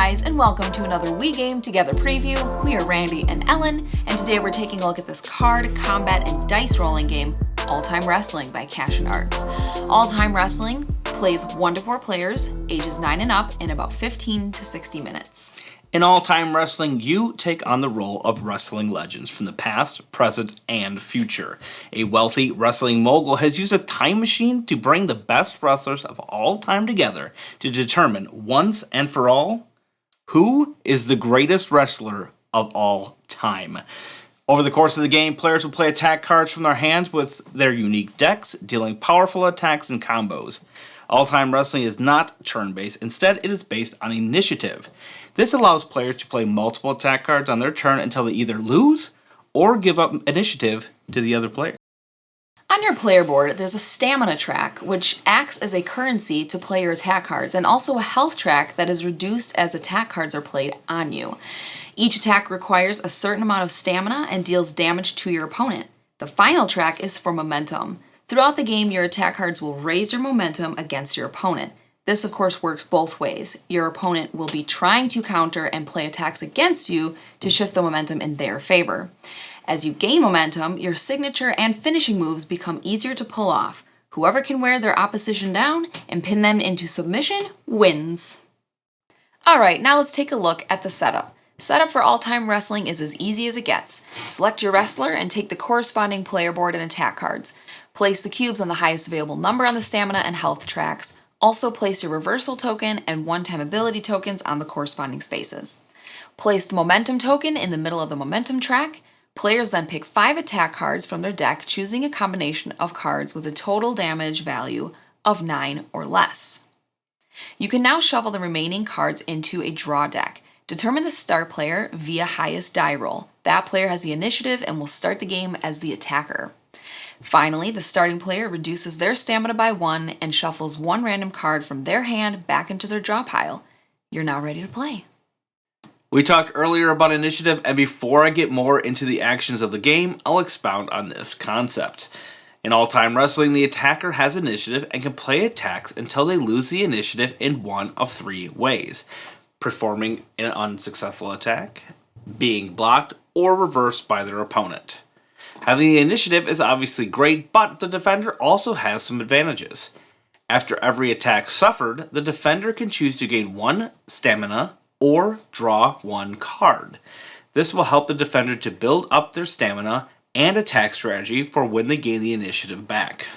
guys, and welcome to another We Game Together preview. We are Randy and Ellen, and today we're taking a look at this card, combat, and dice rolling game, All Time Wrestling by Cation Arts. All Time Wrestling plays 1 to 4 players, ages 9 and up, in about 15 to 60 minutes. In All Time Wrestling, you take on the role of wrestling legends from the past, present, and future. A wealthy wrestling mogul has used a time machine to bring the best wrestlers of all time together to determine once and for all who is the greatest wrestler of all time. Over the course of the game, players will play attack cards from their hands with their unique decks, dealing powerful attacks and combos. All-Time Wrestling is not turn-based, instead it is based on initiative. This allows players to play multiple attack cards on their turn until they either lose or give up initiative to the other player. On your player board, there's a stamina track, which acts as a currency to play your attack cards, and also a health track that is reduced as attack cards are played on you. Each attack requires a certain amount of stamina and deals damage to your opponent. The final track is for momentum. Throughout the game, your attack cards will raise your momentum against your opponent. This, of course, works both ways. Your opponent will be trying to counter and play attacks against you to shift the momentum in their favor. As you gain momentum, your signature and finishing moves become easier to pull off. Whoever can wear their opposition down and pin them into submission wins. Alright, now let's take a look at the setup. Setup for All-Time Wrestling is as easy as it gets. Select your wrestler and take the corresponding player board and attack cards. Place the cubes on the highest available number on the stamina and health tracks. Also place your reversal token and one-time ability tokens on the corresponding spaces. Place the momentum token in the middle of the momentum track. Players then pick 5 attack cards from their deck, choosing a combination of cards with a total damage value of 9 or less. You can now shuffle the remaining cards into a draw deck. Determine the start player via highest die roll. That player has the initiative and will start the game as the attacker. Finally, the starting player reduces their stamina by 1 and shuffles 1 random card from their hand back into their draw pile. You're now ready to play. We talked earlier about initiative, and before I get more into the actions of the game, I'll expound on this concept. In All-Time Wrestling, the attacker has initiative and can play attacks until they lose the initiative in one of 3 ways: performing an unsuccessful attack, being blocked, or reversed by their opponent. Having the initiative is obviously great, but the defender also has some advantages. After every attack suffered, the defender can choose to gain 1 stamina or draw 1 card. This will help the defender to build up their stamina and attack strategy for when they gain the initiative back.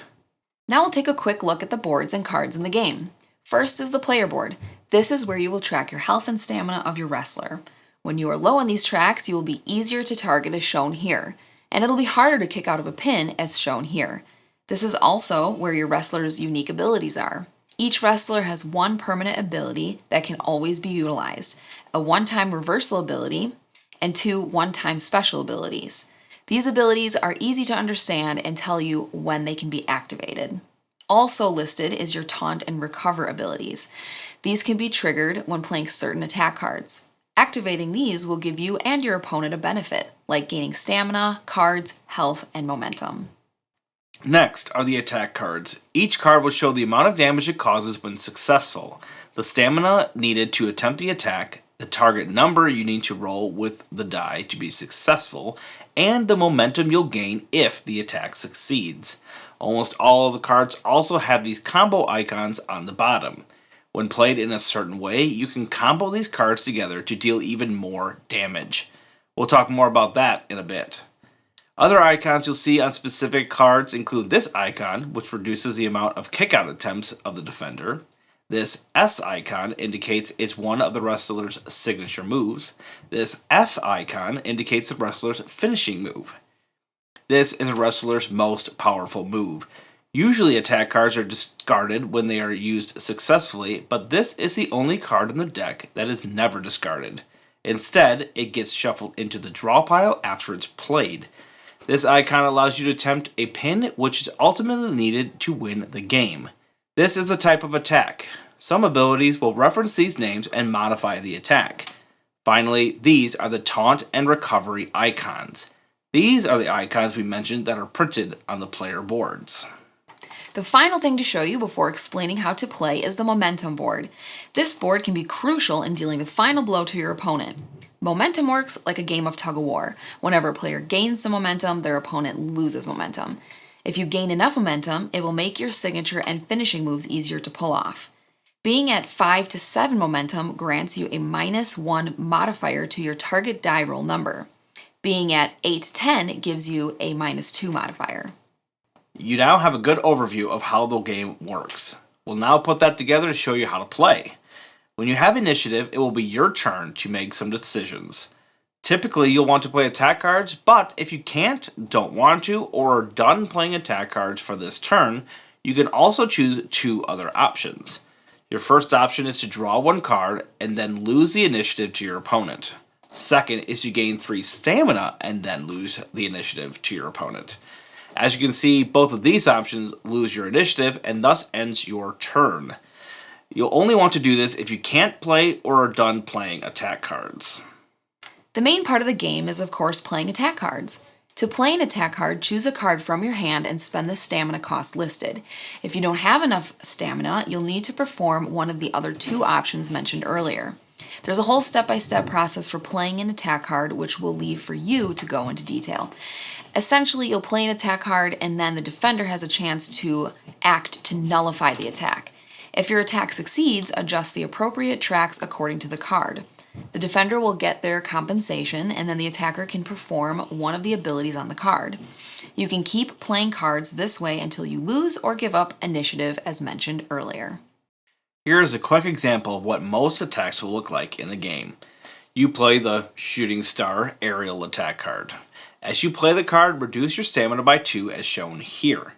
Now we'll take a quick look at the boards and cards in the game. First is the player board. This is where you will track your health and stamina of your wrestler. When you are low on these tracks, you will be easier to target as shown here, and it'll be harder to kick out of a pin as shown here. This is also where your wrestler's unique abilities are. Each wrestler has 1 permanent ability that can always be utilized, a one-time reversal ability, and 2 one-time special abilities. These abilities are easy to understand and tell you when they can be activated. Also listed is your taunt and recover abilities. These can be triggered when playing certain attack cards. Activating these will give you and your opponent a benefit, like gaining stamina, cards, health, and momentum. Next are the attack cards. Each card will show the amount of damage it causes when successful, the stamina needed to attempt the attack, the target number you need to roll with the die to be successful, and the momentum you'll gain if the attack succeeds. Almost all of the cards also have these combo icons on the bottom. When played in a certain way, you can combo these cards together to deal even more damage. We'll talk more about that in a bit. Other icons you'll see on specific cards include this icon, which reduces the amount of kickout attempts of the defender. This S icon indicates it's one of the wrestler's signature moves. This F icon indicates the wrestler's finishing move. This is a wrestler's most powerful move. Usually attack cards are discarded when they are used successfully, but this is the only card in the deck that is never discarded. Instead, it gets shuffled into the draw pile after it's played. This icon allows you to attempt a pin, which is ultimately needed to win the game. This is a type of attack. Some abilities will reference these names and modify the attack. Finally, these are the taunt and recovery icons. These are the icons we mentioned that are printed on the player boards. The final thing to show you before explaining how to play is the momentum board. This board can be crucial in dealing the final blow to your opponent. Momentum works like a game of tug-of-war. Whenever a player gains some momentum, their opponent loses momentum. If you gain enough momentum, it will make your signature and finishing moves easier to pull off. Being at 5 to 7 momentum grants you a -1 modifier to your target die roll number. Being at 8 to 10 gives you a -2 modifier. You now have a good overview of how the game works. We'll now put that together to show you how to play. When you have initiative, it will be your turn to make some decisions. Typically, you'll want to play attack cards, but if you can't, don't want to, or are done playing attack cards for this turn, you can also choose 2 other options. Your first option is to draw 1 card and then lose the initiative to your opponent. Second is to gain 3 stamina and then lose the initiative to your opponent. As you can see, both of these options lose your initiative and thus ends your turn. You'll only want to do this if you can't play or are done playing attack cards. The main part of the game is, of course, playing attack cards. To play an attack card, choose a card from your hand and spend the stamina cost listed. If you don't have enough stamina, you'll need to perform one of the other 2 options mentioned earlier. There's a whole step-by-step process for playing an attack card, which we'll leave for you to go into detail. Essentially, you'll play an attack card and then the defender has a chance to act to nullify the attack. If your attack succeeds, adjust the appropriate tracks according to the card. The defender will get their compensation, and then the attacker can perform one of the abilities on the card. You can keep playing cards this way until you lose or give up initiative, as mentioned earlier. Here is a quick example of what most attacks will look like in the game. You play the Shooting Star Aerial attack card. As you play the card, reduce your stamina by 2 as shown here.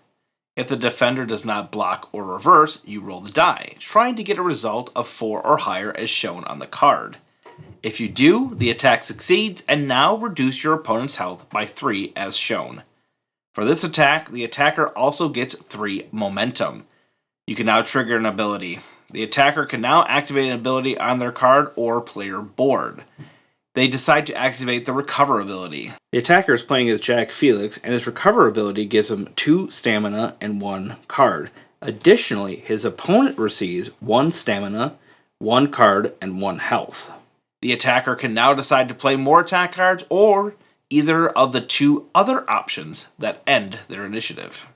If the defender does not block or reverse, you roll the die, trying to get a result of 4 or higher as shown on the card. If you do, the attack succeeds and now reduce your opponent's health by 3 as shown. For this attack, the attacker also gets 3 momentum. You can now trigger an ability. The attacker can now activate an ability on their card or player board. They decide to activate the Recover ability. The attacker is playing as Jack Felix, and his Recover ability gives him 2 stamina and 1 card. Additionally, his opponent receives 1 stamina, 1 card, and 1 health. The attacker can now decide to play more attack cards or either of the 2 other options that end their initiative.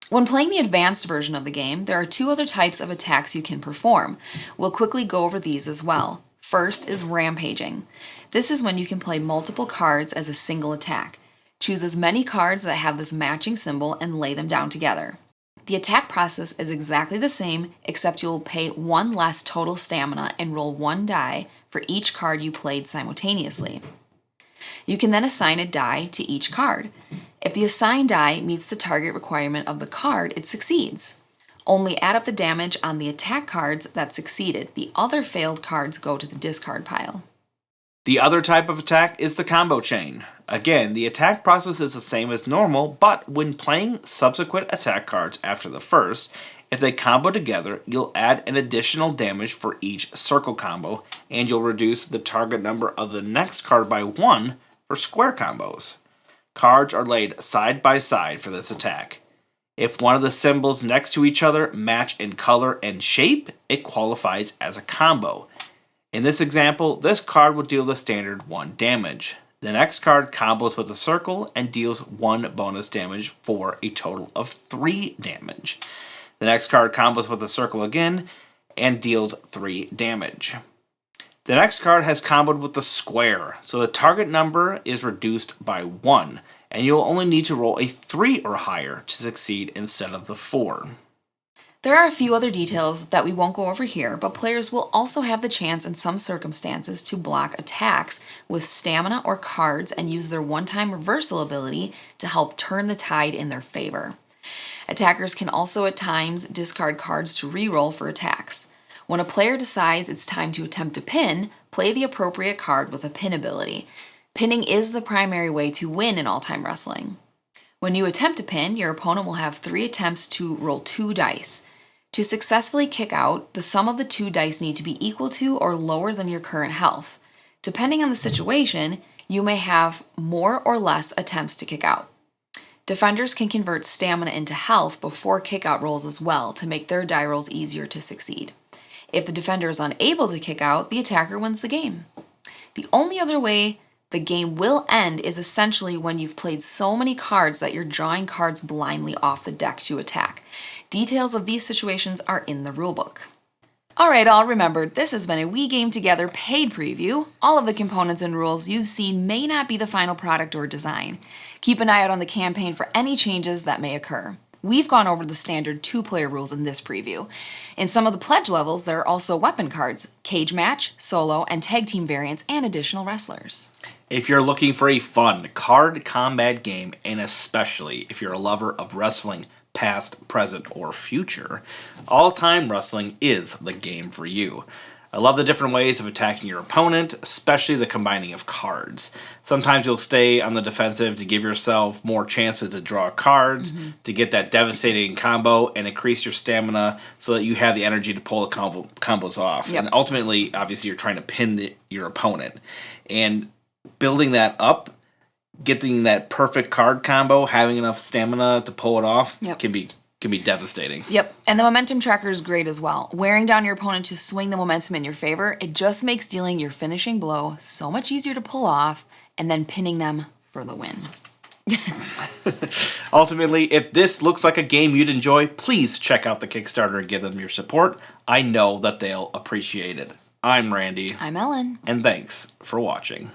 When playing the advanced version of the game, there are 2 other types of attacks you can perform. We'll quickly go over these as well. First is rampaging. This is when you can play multiple cards as a single attack. Choose as many cards that have this matching symbol and lay them down together. The attack process is exactly the same, except you'll pay 1 less total stamina and roll 1 die for each card you played simultaneously. You can then assign a die to each card. If the assigned die meets the target requirement of the card, it succeeds. Only add up the damage on the attack cards that succeeded. The other failed cards go to the discard pile. The other type of attack is the combo chain. Again, the attack process is the same as normal, but when playing subsequent attack cards after the first, if they combo together, you'll add an additional damage for each circle combo, and you'll reduce the target number of the next card by 1 for square combos. Cards are laid side by side for this attack. If one of the symbols next to each other match in color and shape, it qualifies as a combo. In this example, this card will deal the standard 1 damage. The next card combos with a circle and deals 1 bonus damage for a total of 3 damage. The next card combos with a circle again and deals 3 damage. The next card has comboed with the square, so the target number is reduced by 1, and you'll only need to roll a 3 or higher to succeed instead of the 4. There are a few other details that we won't go over here, but players will also have the chance in some circumstances to block attacks with stamina or cards and use their one-time reversal ability to help turn the tide in their favor. Attackers can also at times discard cards to reroll for attacks. When a player decides it's time to attempt to pin, play the appropriate card with a pin ability. Pinning is the primary way to win in all-time wrestling. When you attempt to pin, your opponent will have 3 attempts to roll 2 dice. To successfully kick out, the sum of the 2 dice need to be equal to or lower than your current health. Depending on the situation, you may have more or less attempts to kick out. Defenders can convert stamina into health before kick-out rolls as well to make their die rolls easier to succeed. If the defender is unable to kick out, the attacker wins the game. The only other way the game will end is essentially when you've played so many cards that you're drawing cards blindly off the deck to attack. Details of these situations are in the rulebook. Alright, all remember, this has been a We Game Together paid preview. All of the components and rules you've seen may not be the final product or design. Keep an eye out on the campaign for any changes that may occur. We've gone over the standard 2-player rules in this preview. In some of the pledge levels, there are also weapon cards, cage match, solo, and tag team variants, and additional wrestlers. If you're looking for a fun card combat game, and especially if you're a lover of wrestling, past, present, or future, All-Time Wrestling is the game for you. I love the different ways of attacking your opponent, especially the combining of cards. Sometimes you'll stay on the defensive to give yourself more chances to draw cards, to get that devastating combo, and increase your stamina so that you have the energy to pull the combos off. Yep. And ultimately, obviously, you're trying to pin your opponent. And building that up, getting that perfect card combo, having enough stamina to pull it off, can be devastating. Yep, and the momentum tracker is great as well. Wearing down your opponent to swing the momentum in your favor, it just makes dealing your finishing blow so much easier to pull off and then pinning them for the win. Ultimately, if this looks like a game you'd enjoy, please check out the Kickstarter and give them your support. I know that they'll appreciate it. I'm Randy. I'm Ellen. And thanks for watching.